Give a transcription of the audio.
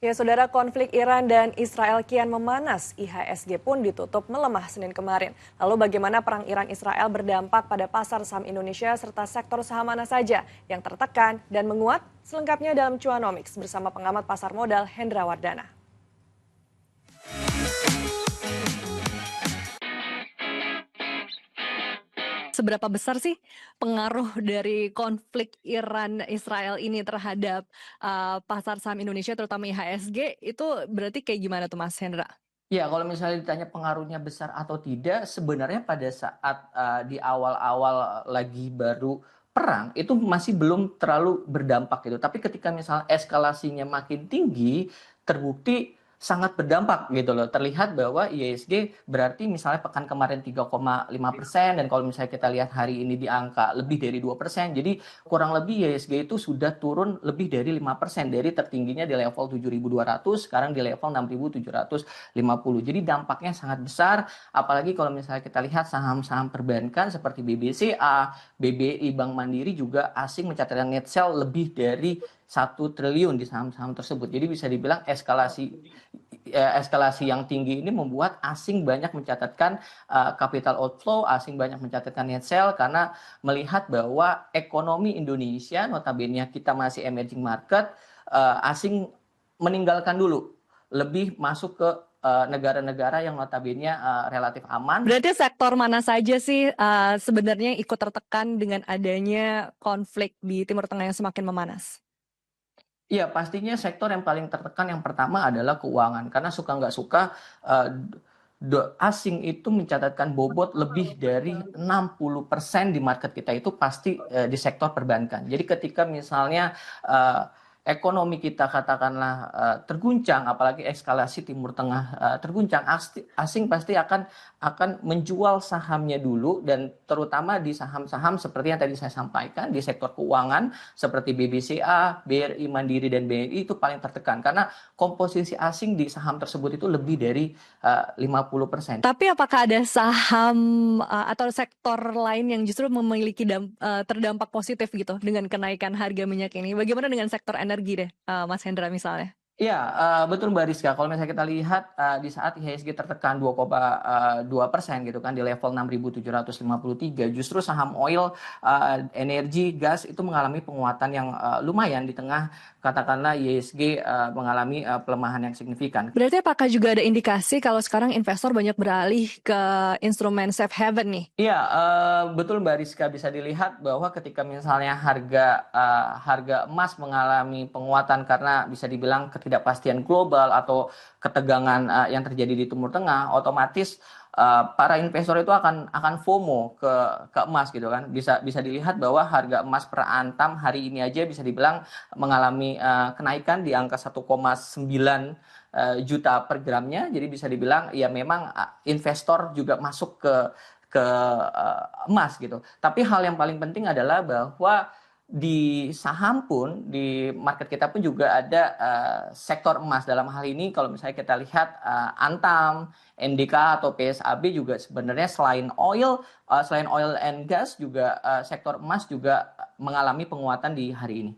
Ya, saudara, konflik Iran dan Israel kian memanas. IHSG pun ditutup melemah Senin kemarin. Lalu bagaimana perang Iran-Israel berdampak pada pasar saham Indonesia serta sektor saham mana saja yang tertekan dan menguat? Selengkapnya dalam Cuanomics bersama pengamat pasar modal Hendra Wardana. Seberapa besar sih pengaruh dari konflik Iran-Israel ini terhadap pasar saham Indonesia terutama IHSG itu berarti kayak gimana tuh Mas Hendra? Ya, kalau misalnya ditanya pengaruhnya besar atau tidak, sebenarnya pada saat di awal-awal lagi baru perang itu masih belum terlalu berdampak gitu. Tapi ketika misalnya eskalasinya makin tinggi, terbukti sangat berdampak gitu loh. Terlihat bahwa IHSG berarti misalnya pekan kemarin 3,5% dan kalau misalnya kita lihat hari ini di angka lebih dari 2%. Jadi kurang lebih IHSG itu sudah turun lebih dari 5% dari tertingginya di level 7.200, sekarang di level 6.750. Jadi dampaknya sangat besar, apalagi kalau misalnya kita lihat saham-saham perbankan seperti BBCA, BBI, Bank Mandiri juga asing mencatatkan net sell lebih dari 1 triliun di saham-saham tersebut. Jadi bisa dibilang eskalasi yang tinggi ini membuat asing banyak mencatatkan capital outflow, asing banyak mencatatkan net sell karena melihat bahwa ekonomi Indonesia, notabene kita masih emerging market, asing meninggalkan dulu, lebih masuk ke negara-negara yang notabene relatif aman. Berarti sektor mana saja sih sebenarnya ikut tertekan dengan adanya konflik di Timur Tengah yang semakin memanas? Iya, pastinya sektor yang paling tertekan yang pertama adalah keuangan. Karena suka nggak suka, asing itu mencatatkan bobot lebih dari 60% di market kita itu pasti di sektor perbankan. Jadi ketika misalnya ekonomi kita katakanlah terguncang, apalagi eskalasi Timur Tengah terguncang, asing pasti akan menjual sahamnya dulu, dan terutama di saham-saham seperti yang tadi saya sampaikan di sektor keuangan seperti BBCA, BRI Mandiri dan BNI itu paling tertekan karena komposisi asing di saham tersebut itu lebih dari 50%. Tapi apakah ada saham atau sektor lain yang justru memiliki terdampak positif gitu dengan kenaikan harga minyak ini? Bagaimana dengan sektor energi deh, Mas Hendra misalnya? Iya, betul Mbak Rizka. Kalau misalnya kita lihat di saat IHSG tertekan 2,2% gitu kan di level 6.753, justru saham oil, energi, gas itu mengalami penguatan yang lumayan di tengah katakanlah IHSG mengalami pelemahan yang signifikan. Berarti apakah juga ada indikasi kalau sekarang investor banyak beralih ke instrumen safe haven nih? Iya, betul Mbak Rizka, bisa dilihat bahwa ketika misalnya harga emas mengalami penguatan karena bisa dibilang ketidakpastian global atau ketegangan yang terjadi di Timur Tengah, otomatis para investor itu akan FOMO ke emas gitu kan. Bisa dilihat bahwa harga emas per antam hari ini aja bisa dibilang mengalami kenaikan di angka 1,9 juta per gramnya. Jadi bisa dibilang ya memang investor juga masuk ke emas gitu. Tapi hal yang paling penting adalah bahwa di saham pun, di market kita pun juga ada sektor emas. Dalam hal ini kalau misalnya kita lihat Antam, NDK atau PSAB juga sebenarnya selain oil and gas juga sektor emas juga mengalami penguatan di hari ini.